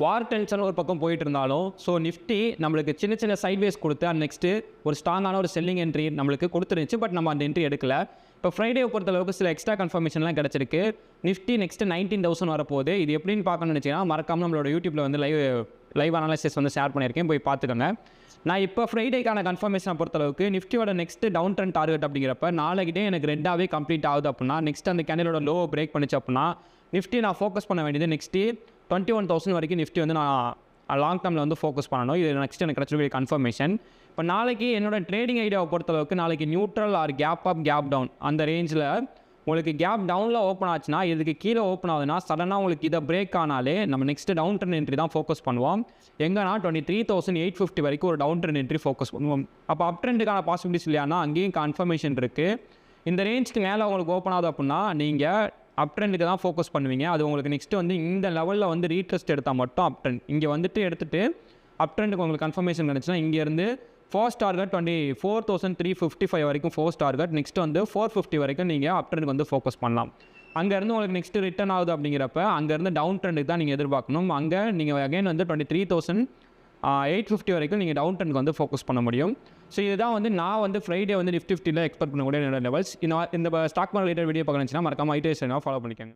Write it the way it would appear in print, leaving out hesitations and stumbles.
வார் tension ஒரு பக்கம் போயிட்டு இருந்தாலும் நிஃப்டி நம்மளுக்கு சின்ன சின்ன சைட்வேஸ் கொடுத்து நெக்ஸ்ட்டு ஒரு ஸ்ட்ராங்கான ஒரு செல்லிங் என்ட்ரி நம்மளுக்கு கொடுத்துருந்துச்சு. பட் நம்ம அந்த என்ட்ரி எடுக்கல. இப்போ ஃப்ரைடே பொறுத்தளவுக்கு சில எக்ஸ்ட்ரா கன்ஃபர்மேஷன்லாம் கிடச்சிருக்கு. நிஃப்டி நெக்ஸ்ட்டு 19,000 வரப்போகுது. இது எப்படின்னு பார்க்கணும்னு நினச்சிங்கன்னா மறக்காமல் நம்மளோட யூடியூப்பில் வந்து லைவ் அனாலிசிஸ் வந்து ஷேர் பண்ணியிருக்கேன், போய் பார்த்துக்கோங்க. நான் இப்போ ஃப்ரைடேக்கான கன்ஃபர்மேஷனை பொறுத்தளவுக்கு நிஃப்டியோட நெக்ஸ்ட் டவுன் ட்ரெண்ட் டார்கெட் அப்படிங்கிறப்ப நாளைக்கிட்டே எனக்கு ரெண்டாவே கம்ப்ளீட் ஆகுது அப்படின்னா, நெக்ஸ்ட் அந்த கேண்டிலோட லோ பிரேக் பண்ணிச்சு அப்படின்னா நிஃப்டி நான் ஃபோக்கஸ் பண்ண வேண்டியது நெக்ஸ்ட்டு 21,000 வரைக்கும் நிஃப்டி வந்து நான் லாங் டேர்மில் வந்து ஃபோக்கஸ் பண்ணணும். இது நெக்ஸ்ட் எனக்கு கிடச்சிருக்க கன்ஃபர்மேஷன். இப்போ நாளைக்கு என்னோட ட்ரேடிங் ஐடியாவை பொறுத்தளவுக்கு நாளைக்கு neutral or gap up gap down அந்த ரேஞ்சில் உங்களுக்கு கேப் டவுனில் ஓப்பன் ஆச்சுன்னா, இதுக்கு கீழே ஓப்பன் ஆகுதுன்னா சடனாக உங்களுக்கு இதை பிரேக் ஆனாலே நம்ம நெக்ஸ்ட்டு டவுன் ட்ரெண்ட் என்ட்ரி தான் ஃபோக்கஸ் பண்ணுவோம். எங்கன்னா 23,850 வரைக்கும் ஒரு டவுன் ட்ரெண்ட் என்ட்ரி ஃபோக்கஸ் பண்ணுவோம். அப்போ அப் ட்ரெண்டுக்கான பாசிபிலிட்டிஸ் இல்லையானா அங்கேயும் கன்ஃபர்மேஷன் இருக்குது. இந்த ரேஞ்சுக்கு மேலே உங்களுக்கு ஓப்பன் ஆகுது அப்படின்னா நீங்கள் அப் ட்ரெண்டுக்கு தான் ஃபோக்கஸ் பண்ணுவீங்க. அது உங்களுக்கு நெக்ஸ்ட்டு வந்து இந்த லெவலில் வந்து ரீட்ரெஸ்ட் எடுத்தால் மட்டும் அப் ட்ரெண்ட் இங்கே வந்துட்டு எடுத்துகிட்டு அப் ட்ரெண்டுக்கு உங்களுக்கு கன்ஃபர்மேஷன் கிடச்சுன்னா இங்கேருந்து ஃபர்ஸ்ட் டார்கெட் 24,355 வரைக்கும் ஃபர்ஸ்ட் டார்கெட். நெக்ஸ்ட் வந்து 450 வரைக்கும் நீங்கள் அப் ட்ரெண்டுக்கு வந்து ஃபோக்கஸ் பண்ணலாம். அங்கேருந்து உங்களுக்கு நெக்ஸ்ட் ரிட்டர்ன் ஆகுது அப்படிங்கிறப்ப அங்கேருந்து டவுன் ட்ரெண்டுக்கு தான் நீங்கள் எதிர்பார்க்கணும். அங்கே நீங்கள் அகைன் வந்து 23,850 வரைக்கும் நீங்கள் டவுன் ட்ரெண்டுக்கு வந்து ஃபோக்கஸ் பண்ண முடியும். இதுதான் வந்து நான் வந்து ஃப்ரைடே வந்து நிஃப்டி 50ல் எக்ஸ்பெக்ட் பண்ணக்கூடிய லெவல்ஸ். இந்த ஸ்டாக் மார்க்கெட் ரிலேட்டட் வீடியோ பார்க்கணுச்சுன்னா மறக்காம ஐடிஎஸ் ஃபாலோ பண்ணிக்கோங்க.